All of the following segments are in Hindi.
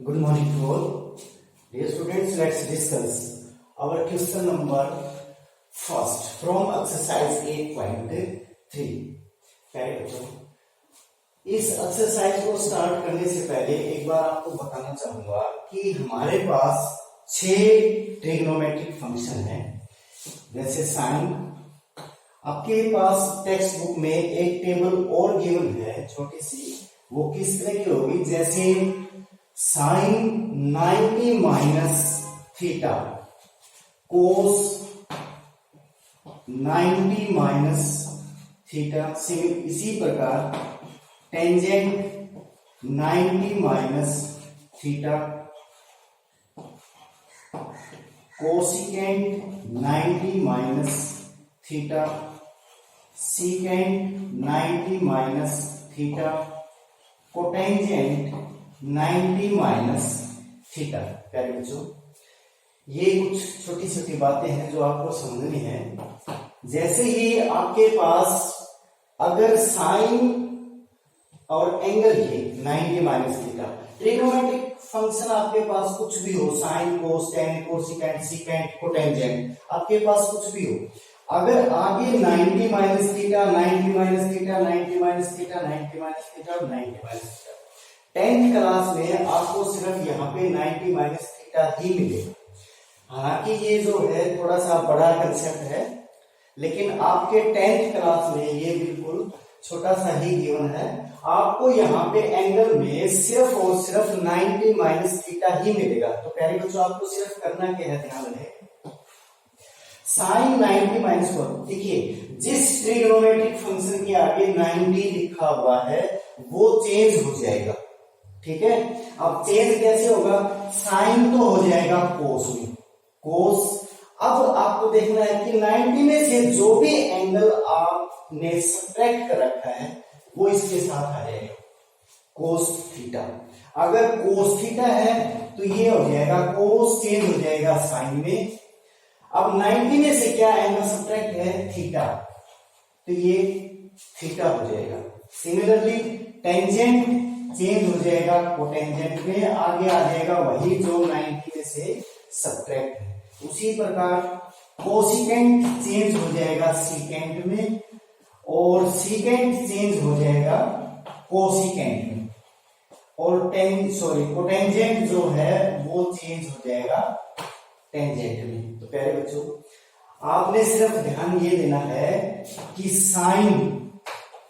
Good morning to all. Dear students, let's discuss our question number first from exercise 8.3. प्यारे बच्चों, इस एक्सरसाइज को स्टार्ट करने से पहले एक बार आपको बताना चाहूंगा कि हमारे पास 6 ट्रिग्नोमेट्रिक फंक्शन है। जैसे साइन, आपके पास टेक्स्ट बुक में एक टेबल और गिवन है छोटी सी, वो किस तरह की होगी, जैसे साइन 90 माइनस थीटा, कोस 90 माइनस थीटा, इसी प्रकार tangent 90 minus theta, cosecant 90 minus theta, secant 90 minus theta, cotangent 90 minus theta. प्यारे बच्चों, ये कुछ छोटी छोटी बातें हैं जो आपको समझनी है। जैसे ही आपके पास अगर साइन और एंगल ये 90 माइनस थीटा, ट्रिग्नोमेट्रिक फंक्शन आपके पास कुछ भी हो, साइन, कोस, टेन, कोसिकेंट, सीकेंट, कोटेंजेंट, आपके पास कुछ भी हो, अगर आगे 90 minus theta, 90 minus theta, 90 minus theta, 90 minus theta और 90 माइनस थीटा, 10th क्लास में आपको सिर्फ यहाँ पे 90 माइनस थीटा ही मिलेगा। हालांकि ये जो है थोड़ा सा बड़ा कंसेप्ट है, लेकिन आपके 10th क्लास में ये बिल्कुल छोटा सा ही गिवन है। आपको यहाँ पे एंगल में सिर्फ और सिर्फ 90 माइनस थीटा ही मिलेगा। तो प्यारे बच्चों, आपको सिर्फ करना क्या है, ध्यान रहे, साइन 90 माइनस 1, देखिए जिस ट्रिग्नोमेट्रिक फंक्शन के आगे 90 लिखा हुआ है वो चेंज हो जाएगा। ठीक है, अब चेंज कैसे होगा, साइन तो हो जाएगा कोस में, कोस। अब आपको देखना है कि 90 में से जो भी एंगल आपने सब्ट्रैक्ट कर रखा है वो इसके साथ आ जाएगा, कोस थीटा। अगर कोस थीटा है तो ये हो जाएगा कोस, चेंज हो जाएगा साइन में। अब 90 में से क्या एंगल सब्ट्रैक्ट है, थीटा, तो ये थीटा हो जाएगा। सिमिलरली टेंजेंट चेंज हो जाएगा कोटेंजेंट में, आगे आ जाएगा वही जो 90 में से सब्ट्रैक्ट है। उसी प्रकार कोसिकेंट चेंज हो जाएगा सीकेंट में, और सीकेंट चेंज हो जाएगा कोसिकेंट में, और कोटेंजेंट जो है वो चेंज हो जाएगा टेंजेंट में। तो प्यारे बच्चों, आपने सिर्फ ध्यान ये देना है कि साइन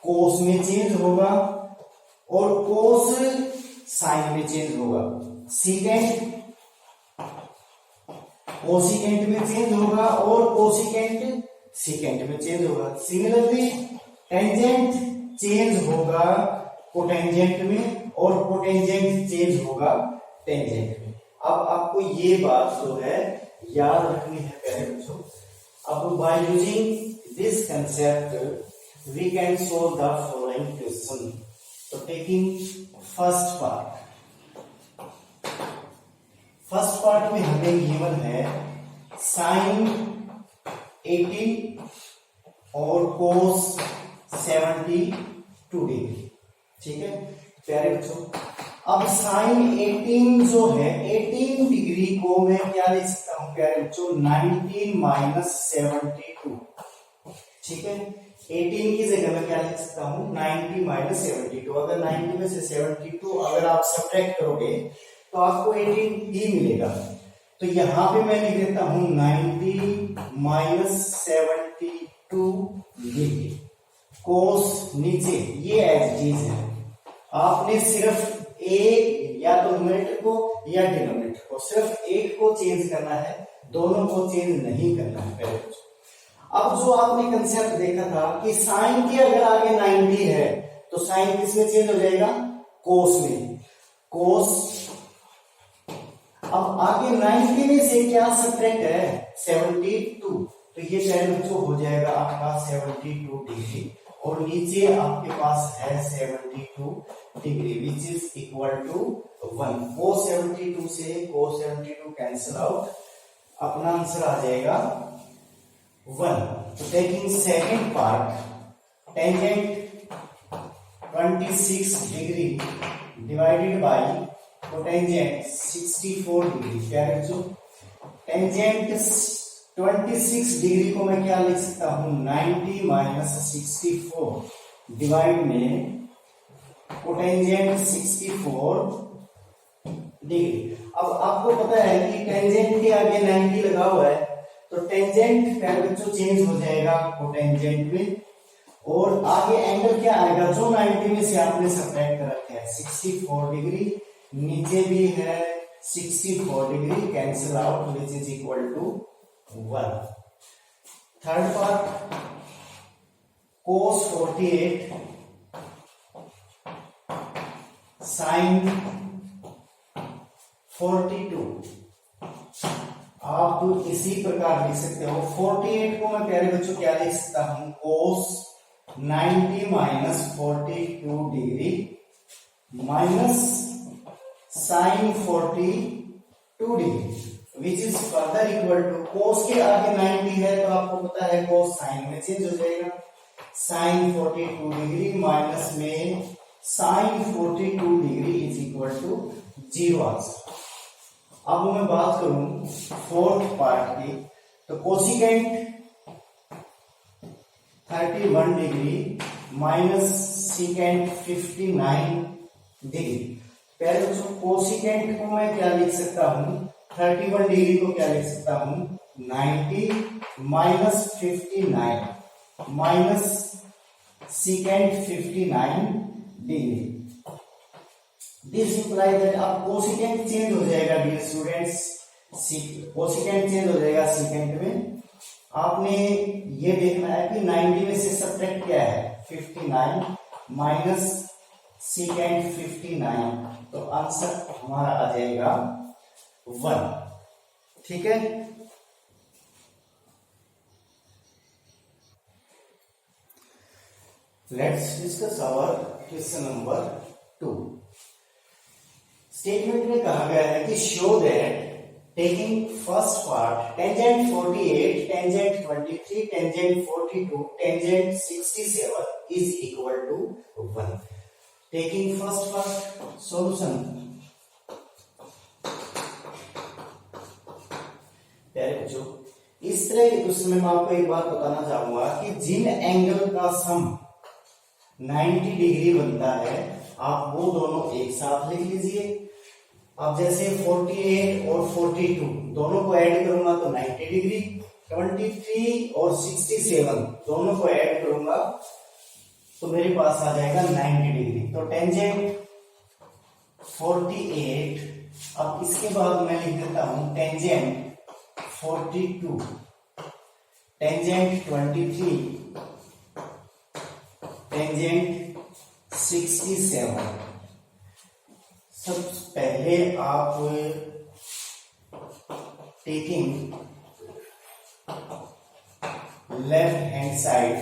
कोस में चेंज होगा और कोस साइन में चेंज होगा, सीकेंट कोसिकेंट में चेंज होगा और कोसिकेंट सीकेंट में चेंज होगा। सिमिलरली टेंजेंट चेंज होगा कोटेंजेंट में और कोटेंजेंट चेंज होगा टेंजेंट में। अब आपको ये बात जो है याद रखनी है प्यारे बच्चों। अब by using this concept we can solve the following question. तो टेकिंग फर्स्ट पार्ट में हमें गिवन है साइन 80 और कोस 72 डिग्री। ठीक है प्यारे बच्चों, अब साइन 18 जो है, 18 डिग्री को मैं क्या लिख सकता हूं प्यारे बच्चों, 19 माइनस 72। ठीक है, 18 की जगह मैं क्या लिख सकता हूं, 90 माइनस 72। अगर 90 में से 72 अगर आप सब्ट्रैक्ट करोगे तो आपको 18 ही मिलेगा। तो यहां पे मैं लिख देता हूं 90 माइनस 72 डिग्री, कोस नीचे ये एज चीज है। आपने सिर्फ एक या तो न्यूमरेटर को या डिनोमिनेटर को, सिर्फ एक को चेंज करना है, दोनों को चेंज नहीं करना है पहले। अब जो आपने कंसेप्ट देखा था कि साइन के अगर आगे 90 है तो साइन किसमें चेंज हो जाएगा, कोस में, कोस। अब आगे 90 में से क्या सब्ट्रैक्ट है, 72, तो ये पहले बच्चों हो जाएगा आपका 72 डिग्री, और नीचे आपके पास है 72 degree which is equal to 1। cos 72 से cos 72 कैंसिल आउट, अपना आंसर आ जाएगा 1। तो taking second part, tangent 26 degree divided by cotangent 64 degree, क्या है बच्चों, टेंजेंट 26 डिग्री को मैं क्या लिख सकता हूं, 90 माइनस 64 डिवाइड में कोटेंजेंट 64 डिग्री। अब आपको पता है कि टेंजेंट के आगे 90 लगा हुआ है, तो टेंजेंट क्या बच्चों चेंज हो जाएगा कोटेंजेंट में, और आगे एंगल क्या आएगा जो 90 में से आपने सब्ट्रैक्ट कर रखा है 64 डिग्री, नीचे भी है 64 degree, cancel out which is equal to 1। Third part cos 48 sin 42, आप इसी प्रकार लिख सकते हो। 48 को मैं प्यारे बच्चों क्या लिख सकता हूं, cos 90 minus 42 degree minus sin 42 degree which is further equal to, cos के आगे 90 है तो आपको पता है cos sin में चेंज हो जाएगा, sin 42 डिग्री माइनस में sin 42 degree is equal to 0 answer. अब मैं बात करूं फोर्थ पार्ट की, तो cosecant 31 degree minus secant 59 degree. पहले बच्चों कोसिकेंट को मैं क्या लिख सकता हूं, 31 डिग्री को क्या लिख सकता हूं, 90 minus 59 minus secant 59 degree. This imply that अब कोसिकेंट चेंज हो जाएगा डियर स्टूडेंट्स, कोसिकेंट चेंज हो जाएगा सीकेंट में। आपने ये देखना है कि 90 में से सब्ट्रैक्ट क्या है 59 माइनस सीकेंट 59, तो आंसर हमारा आ जाएगा 1। ठीक है, let's discuss our question number 2। Statement में कहा गया है कि show that taking first part tangent 48, tangent 23, tangent 42, tangent 67 is equal to 1। Taking first part solution, जो इस तरह के क्वेश्चन में मैं आपको एक बात बताना चाहूंगा कि जिन एंगल का सम 90 डिग्री बनता है आप वो दोनों एक साथ लिख लीजिए। अब जैसे 48 और 42 दोनों को ऐड करूंगा तो 90 डिग्री, 23 और 67 दोनों को ऐड करूंगा तो मेरे पास आ जाएगा 90 डिग्री। तो टेंजेंट 48, अब इसके बाद मैं लिख देता हूं टेंजेंट 42, टेंजेंट 23, टेंजेंट 67। सब पहले आप taking left hand side,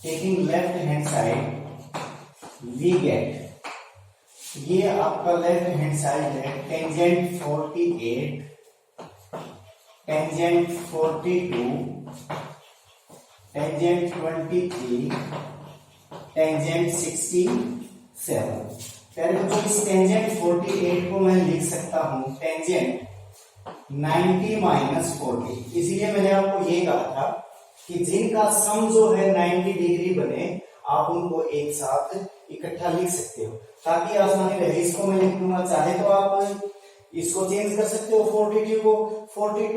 taking left hand side we get, ये आपका लेफ्ट हैंड साइड है टेंजेंट 48, टेंजेंट 42, टेंजेंट 23, टेंजेंट 67। पहले तो इस टेंजेंट 48 को मैं लिख सकता हूं टेंजेंट 90 माइनस 40, इसलिए मैंने आपको ये कहा था कि जिनका सम जो है 90 डिग्री बने आप उनको एक साथ इकट्ठा लिख सकते हो ताकि आसानी रहे। इसको मैं लिख दूंगा, चाहे तो आप इसको चेंज कर सकते हो 42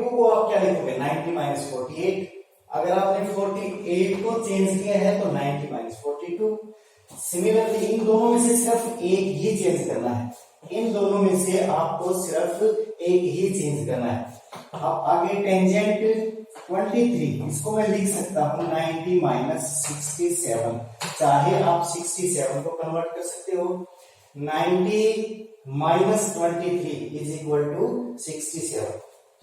को आप क्या लिखोगे 90 माइनस 48। अगर आपने 48 को चेंज किया है तो 90 माइनस 42। सिमिलरली इन दोनों में से सिर्फ एक ही चेंज करना है, इन दोनों में से आपको सिर्फ एक ही चेंज करना है। अब आगे टेंजेंट 23, इसको मैं लिख सकता हूं 90 माइनस 67, चाहे आप 67 को कन्वर्ट कर सकते हो। 90 माइनस 23 इज इक्वल टू 67,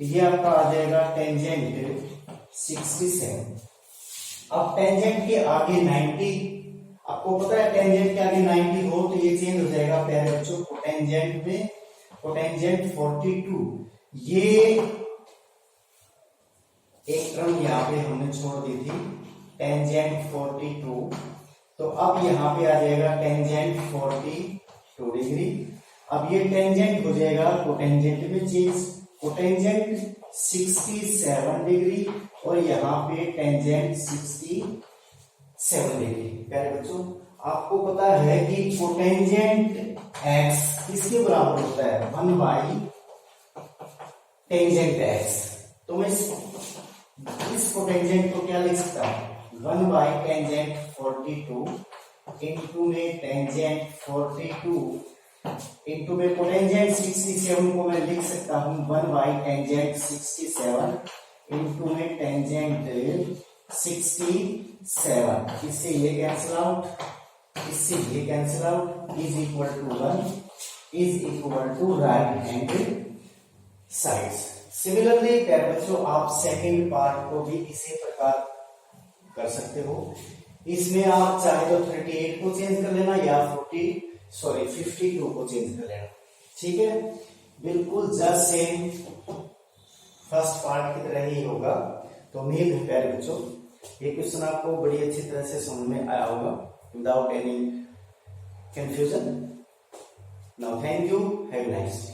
तो ये आपका आ जाएगा टेंजेंट 67। अब टेंजेंट के आगे 90, आपको पता है टेंजेंट के आगे 90 हो तो ये चेंज हो जाएगा प्यारे बच्चों कोटेंजेंट में, कोटेंजेंट 42। ये एक टर्म यहाँ पे हमने छोड़ दी थी टेंजेंट 42, तो अब यहाँ पे आ जाएगा टेंजेंट 42 2 डिग्री। अब ये टेंजेंट हो जाएगा कोटेंजेंट में चेंज, कोटेंजेंट 67 डिग्री और यहाँ पे टेंजेंट 67 डिग्री। प्यारे बच्चों, आपको पता है कि कोटेंजेंट x किसके बराबर होता है, 1 बाई टेंजेंट x। तो मैं इस कोटेंजेंट को क्या लिख सकता हूं, 1 बाई टेंजेंट 42 इंटू में टेंजेंट 42 इंटू में कोटेंजेंट 67 को मैं लिख सकता हूं 1 बाई टेंजेंट 67 इंटू में टेंजेंट 67। इससे ये कैंसिल आउट, इससे ये cancel out, is equal to 1 is equal to right hand sides. Similarly प्यारे बच्चों, आप सेकंड पार्ट को भी इसी प्रकार कर सकते हो। इसमें आप चाहे तो 38 को चेंज कर लेना या 52 को चेंज कर लेना, ठीक है। बिल्कुल जस्ट सेम फर्स्ट पार्ट की तरह ही होगा। तो उम्मीद है प्यारे बच्चों ये क्वेश्चन आपको बड़ी अच्छी तरह से समझ में आया होगा without any confusion. Now thank you, have a nice day.